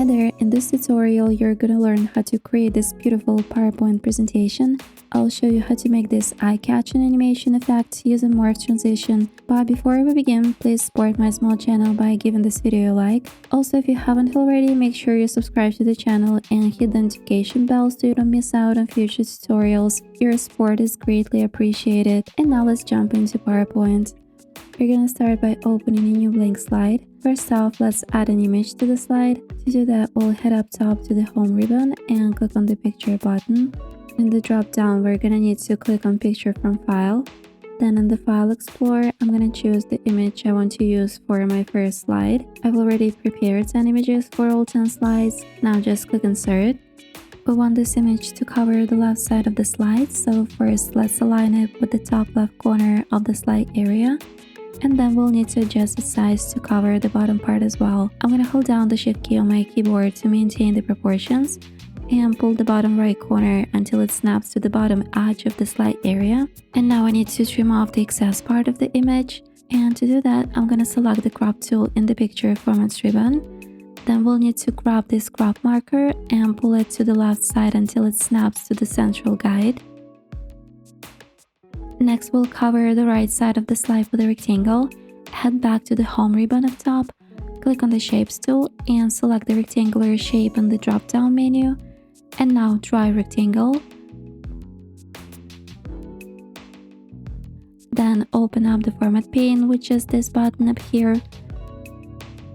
Hi there, in this tutorial you're gonna learn how to create this beautiful PowerPoint presentation. I'll show you how to make this eye-catching animation effect using Morph transition. But before we begin, please support my small channel by giving this video a like. Also, if you haven't already, make sure you subscribe to the channel and hit the notification bell so you don't miss out on future tutorials. Your support is greatly appreciated. And now let's jump into PowerPoint. We're gonna start by opening a new blank slide. First off, let's add an image to the slide. To do that, we'll head up top to the home ribbon and click on the picture button. In the drop down, we're gonna need to click on picture from file. Then in the file explorer, I'm gonna choose the image I want to use for my first slide. I've already prepared 10 images for all 10 slides. Now just click insert. We want this image to cover the left side of the slide, so first let's align it with the top left corner of the slide area. And then we'll need to adjust its size to cover the bottom part as well. I'm gonna hold down the shift key on my keyboard to maintain the proportions and pull the bottom right corner until it snaps to the bottom edge of the slide area. And now I need to trim off the excess part of the image. And to do that, I'm gonna select the crop tool in the picture formats ribbon. Then we'll need to grab this crop marker and pull it to the left side until it snaps to the central guide. Next, we'll cover the right side of the slide with a rectangle. Head back to the home ribbon up top, click on the Shapes tool and select the rectangular shape in the drop-down menu. And now draw a rectangle. Then open up the Format pane, which is this button up here.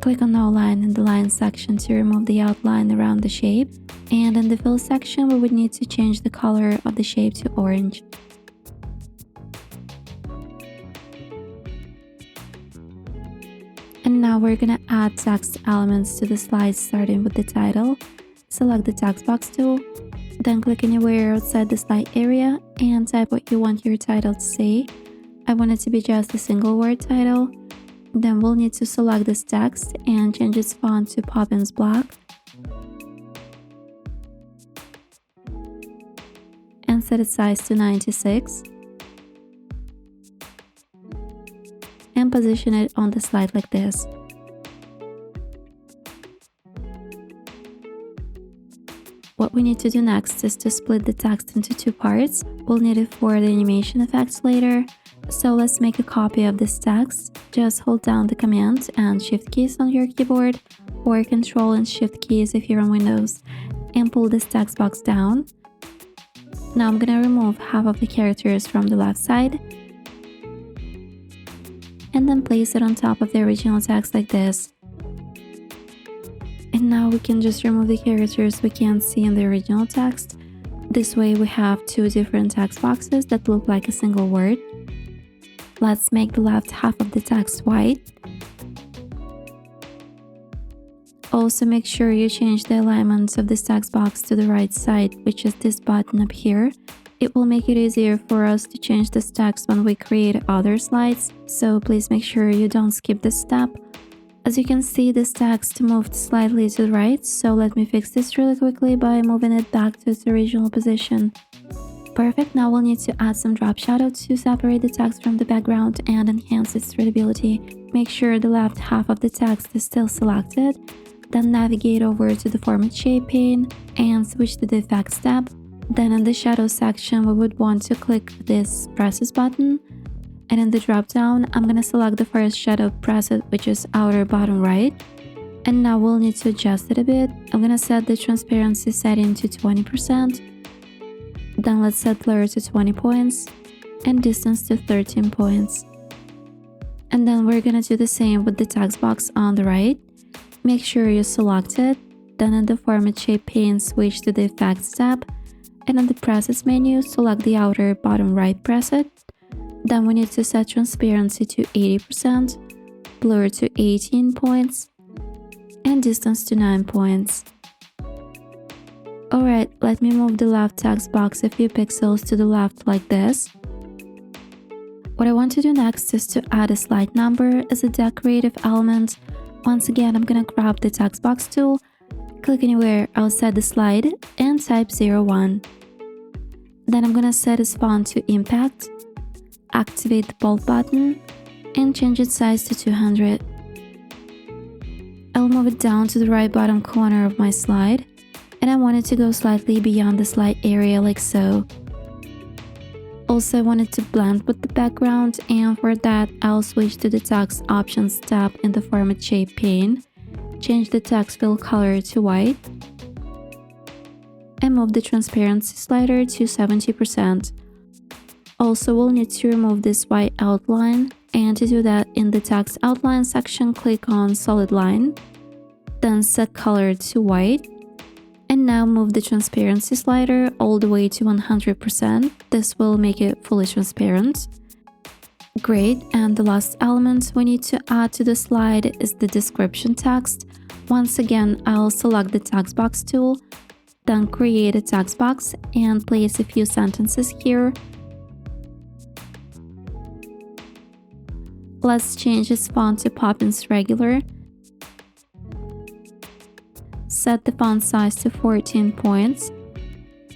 Click on No Line in the Line section to remove the outline around the shape. And in the Fill section, we would need to change the color of the shape to orange. And now we're gonna add text elements to the slide, starting with the title. Select the text box tool, then click anywhere outside the slide area and type what you want your title to say. I want it to be just a single word title. Then we'll need to select this text and change its font to Poppins Black. And set its size to 96. And position it on the slide like this. What we need to do next is to split the text into two parts. We'll need it for the animation effects later. So let's make a copy of this text. Just hold down the Command and Shift keys on your keyboard, or Control and Shift keys if you're on Windows, and pull this text box down. Now I'm gonna remove half of the characters from the left side and then place it on top of the original text like this. And now we can just remove the characters we can't see in the original text. This way we have two different text boxes that look like a single word. Let's make the left half of the text white. Also make sure you change the alignment of this text box to the right side, which is this button up here. It will make it easier for us to change this text when we create other slides, so please make sure you don't skip this step. As you can see, this text moved slightly to the right, so let me fix this really quickly by moving it back to its original position. Perfect, now we'll need to add some drop shadow to separate the text from the background and enhance its readability. Make sure the left half of the text is still selected, then navigate over to the Format Shape pane and switch to the Effects tab. Then in the shadow section, we would want to click this Presses button. And in the drop-down, I'm gonna select the first shadow preset, which is outer bottom right. And now we'll need to adjust it a bit. I'm gonna set the transparency setting to 20%. Then let's set blur to 20 points and distance to 13 points. And then we're gonna do the same with the text box on the right. Make sure you select it. Then in the Format Shape pane, switch to the Effects tab. And in the Presets menu, select the outer bottom right preset. Then we need to set transparency to 80%, blur to 18 points, and distance to 9 points. Alright, let me move the left text box a few pixels to the left like this. What I want to do next is to add a slide number as a decorative element. Once again, I'm gonna grab the text box tool, click anywhere outside the slide, and type 01. Then I'm gonna set its font to Impact, activate the bold button, and change its size to 200. I'll move it down to the right bottom corner of my slide, and I want it to go slightly beyond the slide area like so. Also, I want it to blend with the background, and for that, I'll switch to the text options tab in the format shape pane, change the text fill color to white, and move the transparency slider to 70%. Also, we'll need to remove this white outline, and to do that, in the text outline section, click on solid line, then set color to white, and now move the transparency slider all the way to 100%. This will make it fully transparent. Great, and the last element we need to add to the slide is the description text. Once again, I'll select the text box tool, then create a text box and place a few sentences here. Let's change its font to Poppins Regular. Set the font size to 14 points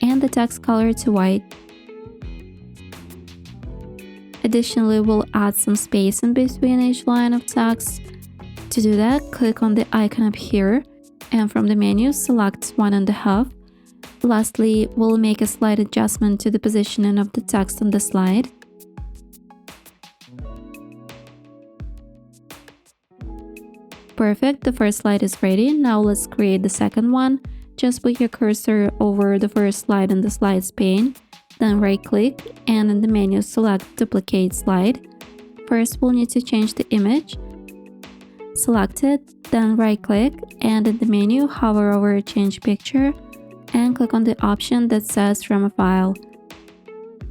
and the text color to white. Additionally, we'll add some space in between each line of text. To do that, click on the icon up here and from the menu, select 1.5. Lastly, we'll make a slight adjustment to the positioning of the text on the slide. Perfect, the first slide is ready. Now let's create the second one. Just put your cursor over the first slide in the slides pane, then right click and in the menu select duplicate slide. First, we'll need to change the image. Select it, then right click and in the menu hover over change picture and click on the option that says from a file.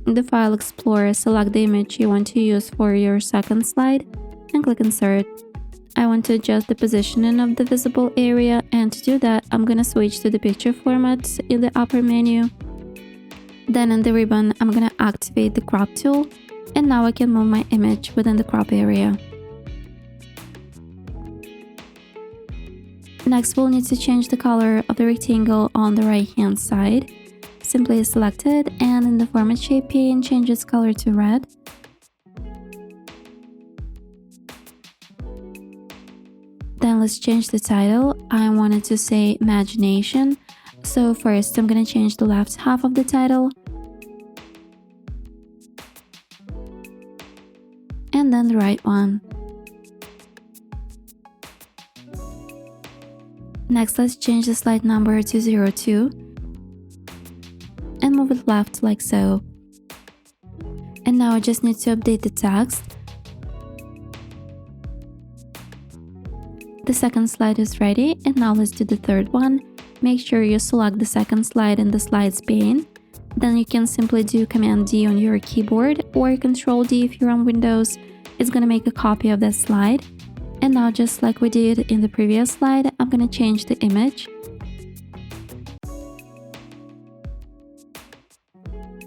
In the file explorer, select the image you want to use for your second slide and click insert. I want to adjust the positioning of the visible area, and to do that, I'm gonna switch to the picture format in the upper menu. Then in the ribbon, I'm gonna activate the crop tool, and now I can move my image within the crop area. Next, we'll need to change the color of the rectangle on the right hand side. Simply select it and in the format shape pane, change its color to red. Then let's change the title. I wanted to say imagination. So first, I'm gonna change the left half of the title. And then the right one. Next, let's change the slide number to 02 and move it left like so. And now I just need to update the text. The second slide is ready, and now let's do the third one. Make sure you select the second slide in the slides pane. Then you can simply do Command D on your keyboard or Control D if you're on Windows. It's gonna make a copy of that slide. And now, just like we did in the previous slide, I'm gonna change the image.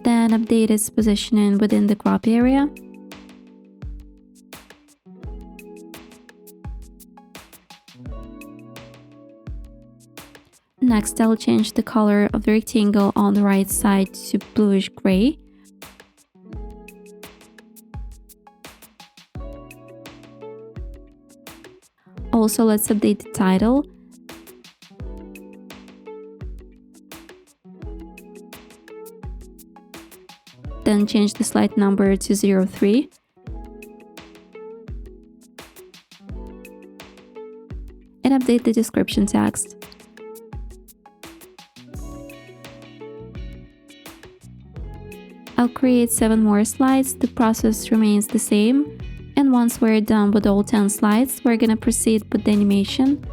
Then update its positioning within the crop area. Next, I'll change the color of the rectangle on the right side to bluish gray. Also, let's update the title. Then change the slide number to 03. And update the description text. I'll create 7 more slides. The process remains the same. And once we're done with all 10 slides, we're gonna proceed with the animation.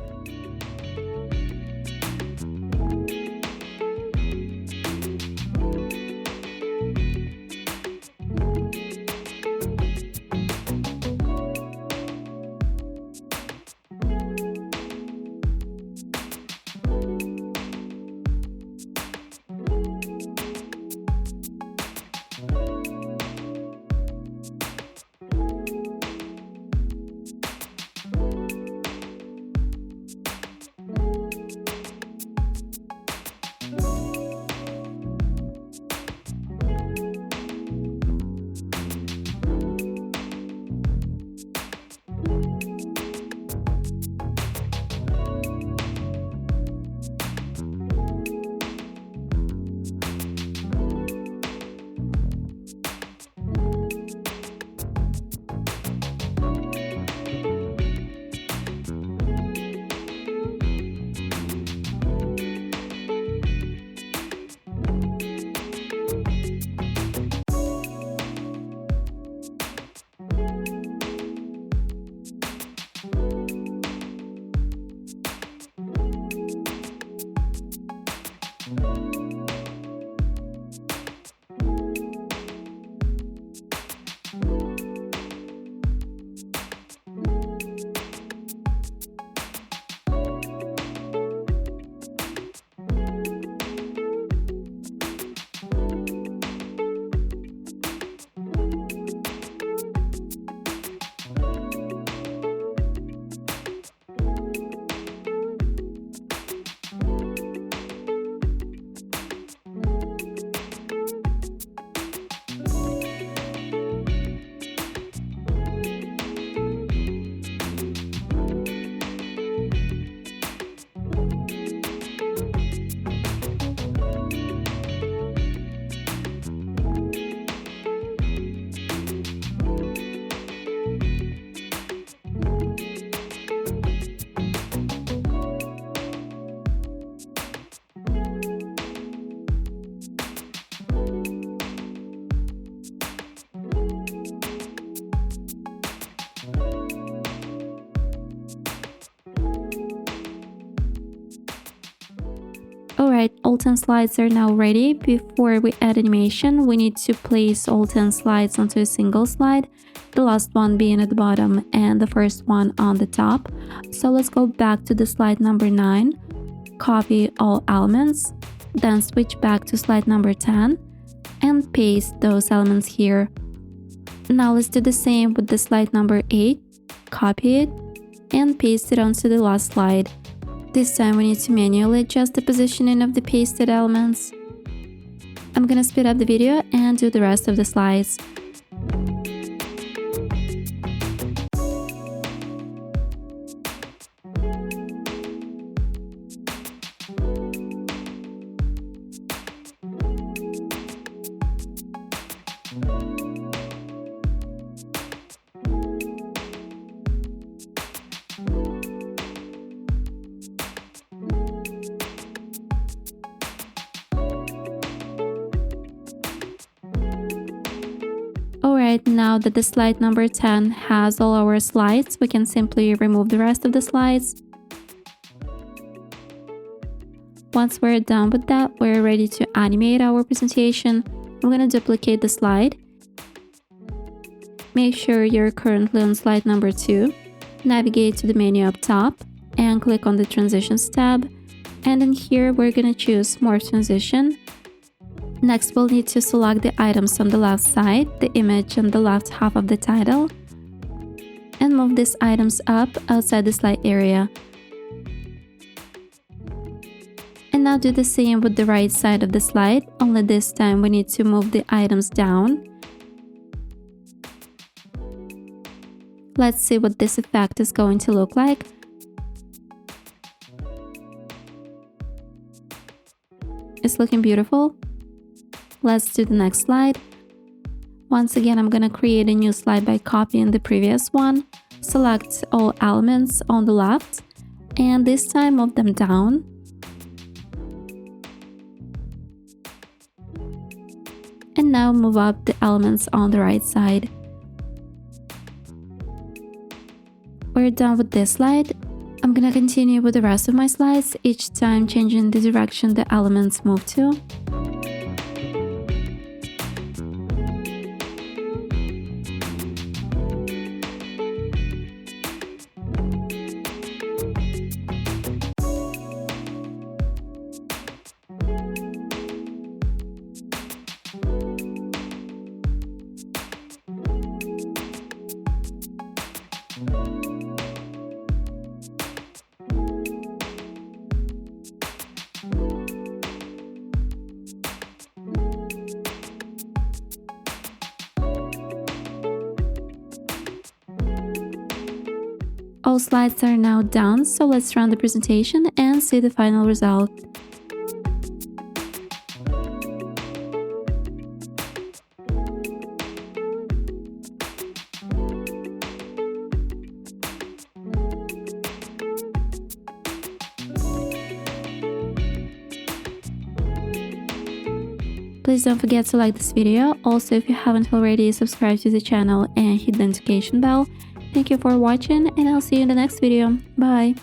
Alright, all 10 slides are now ready. Before we add animation, we need to place all 10 slides onto a single slide, the last one being at the bottom and the first one on the top. So let's go back to the slide number 9, copy all elements, then switch back to slide number 10 and paste those elements here. Now let's do the same with the slide number 8, copy it and paste it onto the last slide. This time we need to manually adjust the positioning of the pasted elements. I'm gonna speed up the video and do the rest of the slides. Alright, now that the slide number 10 has all our slides, we can simply remove the rest of the slides. Once we're done with that, we're ready to animate our presentation. I'm going to duplicate the slide. Make sure you're currently on slide number 2. Navigate to the menu up top and click on the Transitions tab. And in here, we're going to choose Morph Transition. Next, we'll need to select the items on the left side, the image on the left half of the title, and move these items up outside the slide area. And now do the same with the right side of the slide, only this time we need to move the items down. Let's see what this effect is going to look like. It's looking beautiful. Let's do the next slide. Once again, I'm gonna create a new slide by copying the previous one. Select all elements on the left, and this time move them down. And now move up the elements on the right side. We're done with this slide. I'm gonna continue with the rest of my slides, each time changing the direction the elements move to. All slides are now done, so let's run the presentation and see the final result. Please don't forget to like this video. Also, if you haven't already, subscribe to the channel and hit the notification bell. Thank you for watching, and I'll see you in the next video. Bye!